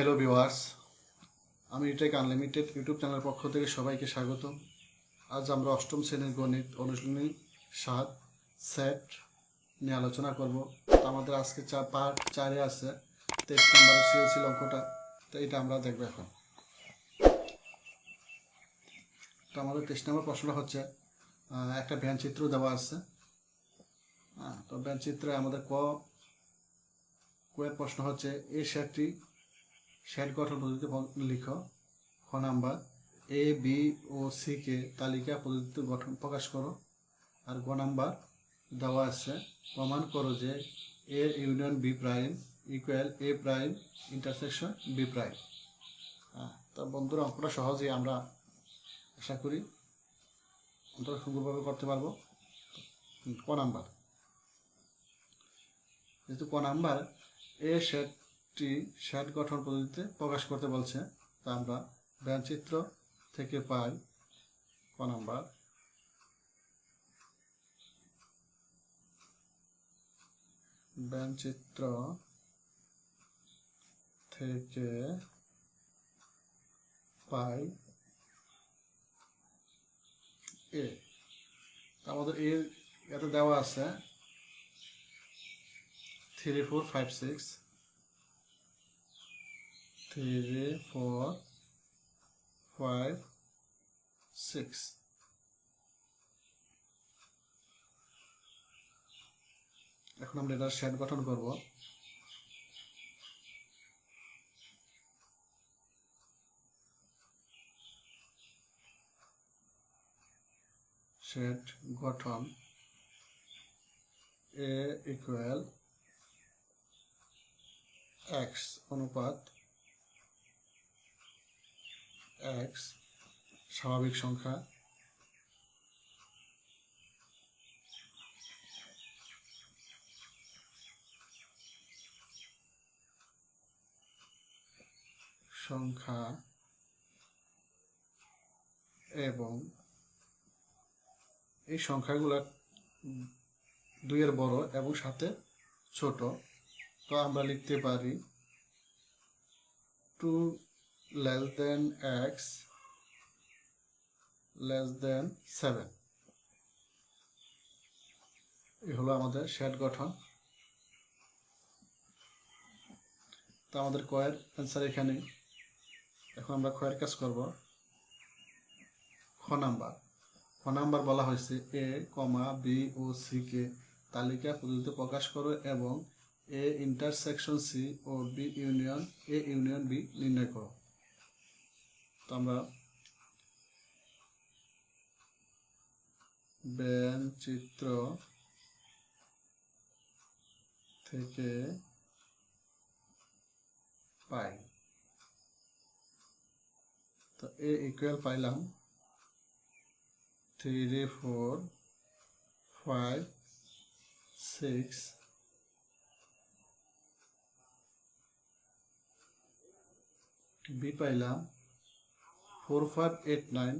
Hello viewers, আমির take unlimited YouTube চ্যানেলের পক্ষ থেকে সবাইকে স্বাগত। আজ আমরা অষ্টম শ্রেণীর গণিত অনুশীলনী 7 সেট নিয়ে আলোচনা করব। তো আমাদের আজকে পার্ট 4-এ আছে 23 নম্বরের সৃজনশীল অঙ্কটা। তো এটা আমরা দেখব এখন। তো আমাদের 23 নম্বর প্রশ্নটা হচ্ছে একটা ব্যঞ্চিত্র দেওয়া আছে। তো ব্যঞ্চিত্রে আমাদের এর প্রশ্ন হচ্ছে এই সেটটি সেট গঠন পদ্ধতিতে লিখো। খ নাম্বার এ বি ও সি কে তালিকা পদ্ধতিতে গঠন প্রকাশ করো। আর গ নাম্বার দেওয়া আছে প্রমাণ করো যে A union B prime equal A prime intersection B prime. তো বন্ধুরা, অঙ্কটা সহজেই আমরা আশা করি অন্তত সুন্দরভাবে করতে পারবো। ক নাম্বার, যেহেতু ক নাম্বার এ সেটটি সেট গঠন পদ্ধতিতে প্রকাশ করতে বলছে, তা আমরা ব্যঞ্চিত্র থেকে পাই ক নাম্বার ব্যঞ্চিত্র থেকে পাই এ। আমাদের এতে দেওয়া আছে 3 4 5 6 3 4 5 6। এখন আমরা এটার সেট গঠন করব। সেট গঠন এ ইকুয়াল এক্স অনুপাত এক্স স্বাভাবিক সংখ্যা এবং এই সংখ্যাগুলো 2-এর বড় এবং সাথে ছোট। তো আমরা লিখতে পারি 2 less than x less than 7। এই হলো আমাদের সেট গঠন। তো আমাদের কয়ের অ্যান্সার এখানে। এখন আমরা কয়ের কাজ করব। খ নাম্বার বলা হয়েছে এ কমা বি ও সি কে তালিকা পদ্ধতিতে প্রকাশ করো এবং এ ইন্টারসেকশন সি ও বি ইউনিয়ন বি নির্ণয় করো। তো আমরা ব্যঞ্চিত্র থেকে পাই। তো এ ইকুয়াল পাইলাম 3 4 5 6 বি পাইলাম 4 5 8 9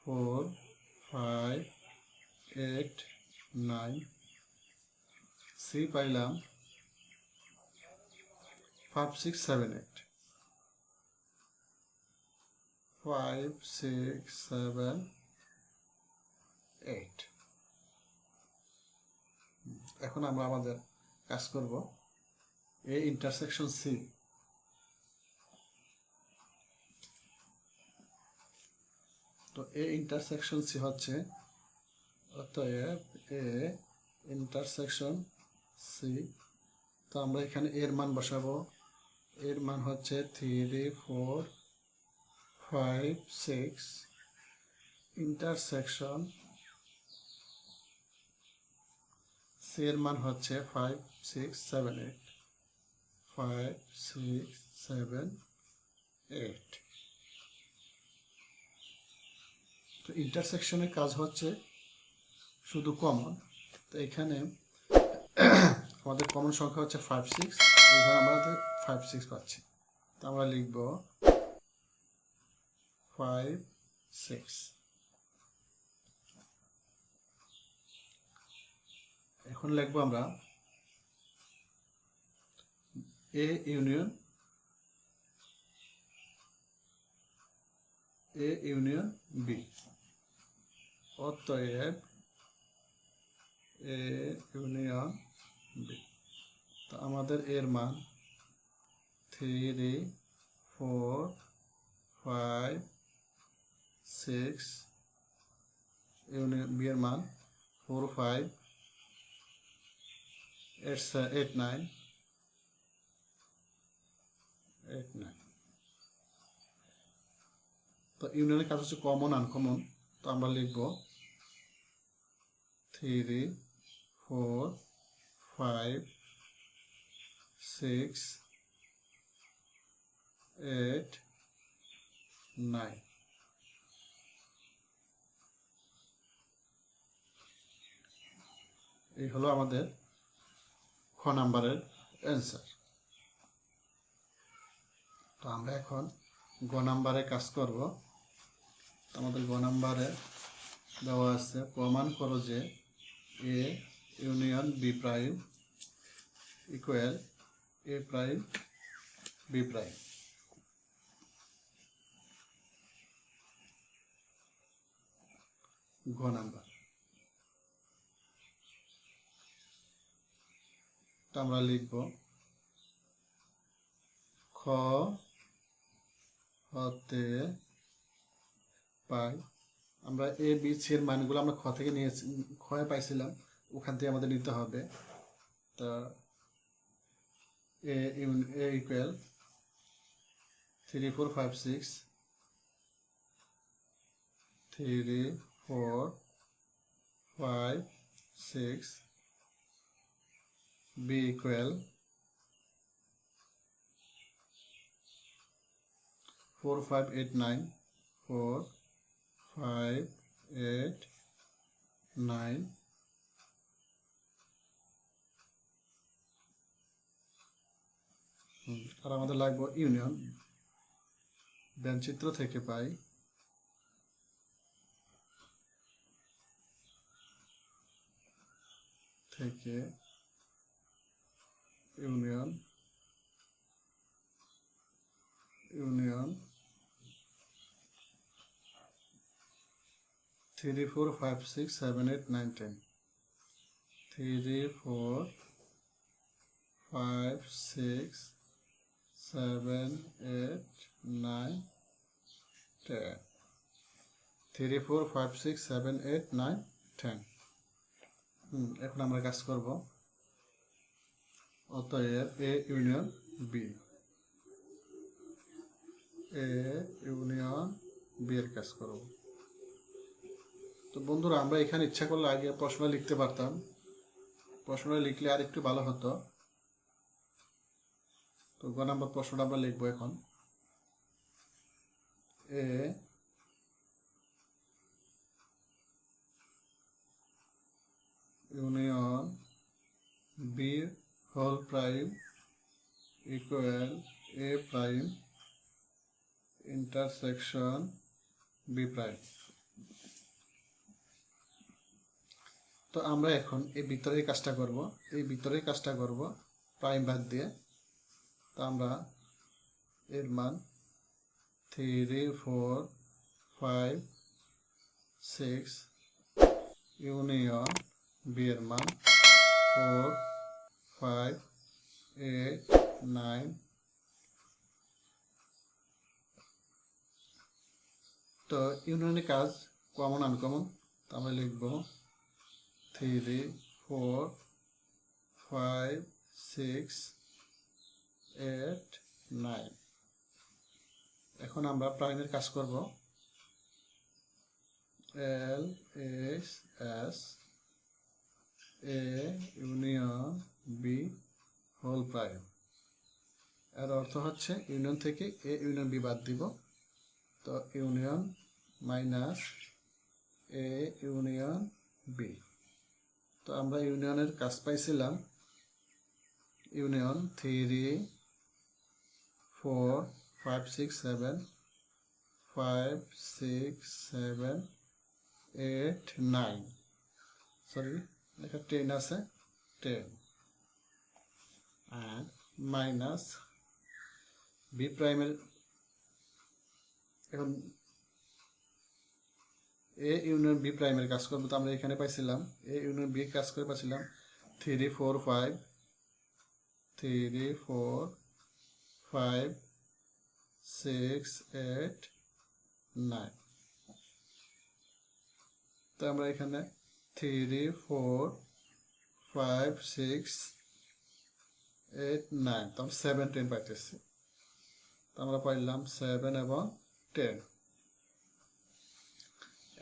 4 5 8 9 সি পাইলাম 5 6 7 8 5 6 7 8। এখন আমরা আমাদের কাজ করব এ ইন্টারসেকশন সি। তো এ ইন্টারসেকশন সি হচ্ছে, অতএব এ ইন্টারসেকশন সি। তো আমরা এখানে এর মান বসাবো। এর মান হচ্ছে 3 4 5 6 ইন্টারসেকশন সি এর মান হচ্ছে 5 6 7 8 5 6 7 8। তো ইন্টারসেকশনের কাজ হচ্ছে শুধু কমন। তো এখানে আমাদের কমন সংখ্যা হচ্ছে 5 6, এইভাবে আমাদের 5 6 পাচ্ছি। তো আমরা লিখব 5 6। এখন লিখবো আমরা এ ইউনিয়ন বি। অতএব এ ইউনিয়ন বি। তো আমাদের এর মান 3, 4, 5, 6, ইউনিয়ন বি এর মান 4, 5, 8, 9, 8, 9। তো ইউনিয়নের কাজ হচ্ছে কমন আনকমন। তো আমরা লিখব 3, 4, 5, 6, 8, 9। এই হলো আমাদের খ নাম্বারের অ্যান্সার। তো আমরা এখন গ নাম্বারে কাজ করব। আমাদের গ নাম্বারে দেওয়া আছে প্রমাণ করো যে A union B prime equal A prime B prime. গ নাম্বার। তো আমরা লিখব খ হতে পাই। আমরা এ বি সি এর মানগুলো আমরা খ থেকে নিয়েছি, খয়ে পাইছিলাম, ওখান থেকে আমাদের নিতে হবে। তো এ ইকুয়াল 3, 4, 5, 6, 3, 4, 5, 6, b equal 4, 5, 8, 9, 4, 5, 8, 9, আর আমাদের লাগবে ইউনিয়ন। ব্যঞ্চিত্র থেকে পাই থেকে ইউনিয়ন 3, 4, 5, 6, 7, 8, 9, 10, 3, 4, 5, 6, 7, 8, 9, 10, 3, 4, 5, 6, 7, 8, 9, 10। এখন আমরা কাজ করব। অতএব A union B, A union B এর কাজ করব। তো বন্ধুরা, আমরা এখানে ইচ্ছা করলে আগে প্রশ্ন লিখতে পারতাম, প্রশ্ন লিখলে আর একটু ভালো হতো। তো গ নাম্বার প্রশ্নটা আমরা লিখবো এখন। A union B whole prime equal A prime intersection B prime. তো আমরা এখন এই ভিতরের কাজটা করব, প্রাইম বাদ দিয়ে। তো আমরা এর মান 3, 4, 5, 6 ইউনিয়ন বি এর মান 4, 5, 8, 9। তো ইউনিয়নের কাজ কমন আনকমন। তো আমরা লিখব 3, 4, 5, 6, 8, 9। এখন আমরা প্রাইমের কাজ করব। L S S A union B whole prime. এর অর্থ হচ্ছে ইউনিয়ন থেকে এ ইউনিয়ন বি বাদ দিব। তো union minus A union B. তো আমরা ইউনিয়নের কাজ পাইছিলাম ইউনিয়ন 3, 4, 5, 6, 7, 5, 6, 7, 8, 9, সরি লেখা 10 আছে, 10 আর মাইনাস বি প্রাইমের, এখন এ ইউনিয়ন বি প্রাইমের কাজ করবো। তো আমরা এখানে পাইছিলাম এ ইউনিয়ন বি কাজ করে পাইছিলাম 3 4 5 3 4 5 6 8 9। তো আমরা এখানে 3 4 5 6 8 9, তো 7 10 পাইতেছি। তো আমরা পাইলাম 7 এবং 10।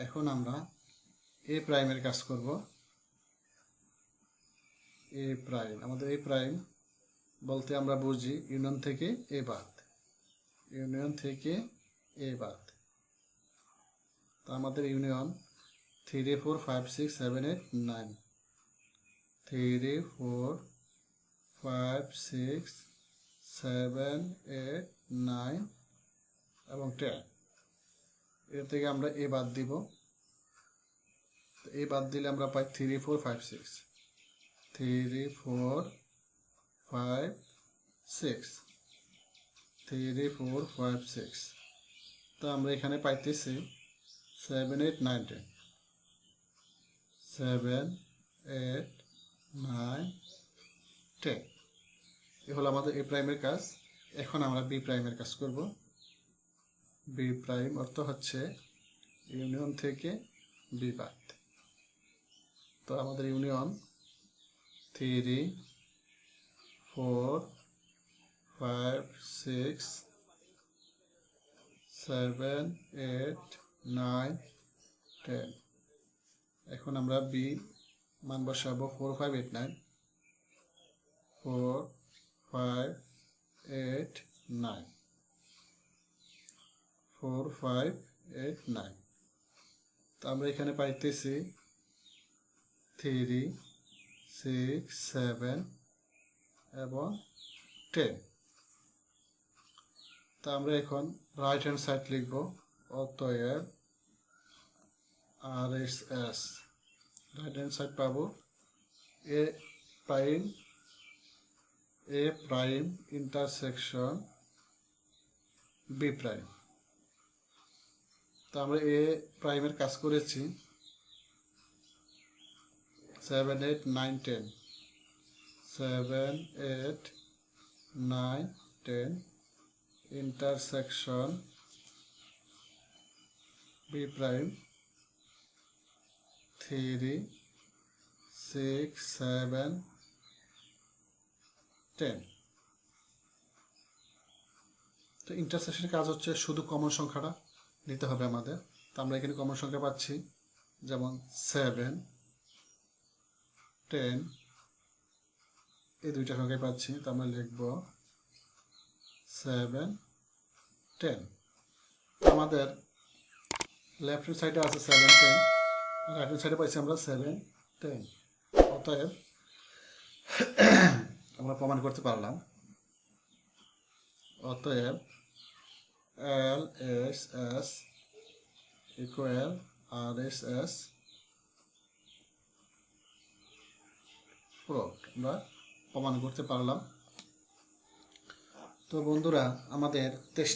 এখন আমরা এ প্রাইমের কাজ করব। এ প্রাইম, আমাদের এ প্রাইম বলতে আমরা বুঝি ইউনিয়ন থেকে এ বাদ, ইউনিয়ন থেকে এ বাদ। তো আমাদের ইউনিয়ন 3 4 5 6 7 8 9, 3 4 5 6 7 8 9 এবং 10। এর থেকে আমরা এ বাদ দিব। এ বাদ দিলে আমরা পাই 3 4 5 6, 3 4 5 6, 3 4 5 6। তো আমরা এখানে পাইতেছি 7 8 9 10, 7 8 9 10। এ হলো আমাদের এ প্রাইমের কাজ। এখন আমরা বি প্রাইমের কাজ করব। বি প্রাইম অর্থ হচ্ছে ইউনিয়ন থেকে বি বাদ। তো আমাদের ইউনিয়ন 3 4 5 6 7 8 9 10। এখন আমরা বি মান বসাবো 4 5 8 9, 4 5 8 9, 4 5 8 9। তো আমরা এখানে পাইতেছি 3 6 7 এবং 10। তো আমরা এখন রাইট হ্যান্ড সাইড লিখব। অতএব RSS রাইট হ্যান্ড সাইড পাবো এ প্রাইম ইন্টারসেকশন বি প্রাইম। তো আমরা এ প্রাইমের কাজ করেছি 7 8 9 10, 7 8 9 10 ইন্টারসেকশন বি প্রাইম 3 6 7 10। তো ইন্টারসেকশনের কাজ হচ্ছে শুধু কমন সংখ্যাটা নিতে হবে আমাদের। তো আমরা এখানে কমন সংখ্যা পাচ্ছি, যেমন 7 10, এই দুইটা সংখ্যায় পাচ্ছি। তো আমরা লিখব 7 10। তো আমাদের লেফট হ্যান্ড সাইডে আছে 7 10, রাইট হ্যান্ড সাইডে পাইছি আমরা 7 10। অতএব আমরা প্রমাণ করতে পারলাম, অতএব LSS ইকুয়াল RSS প্রুফড, আমরা প্রমাণ করতে পারলাম। তো বন্ধুরা, আমাদের 23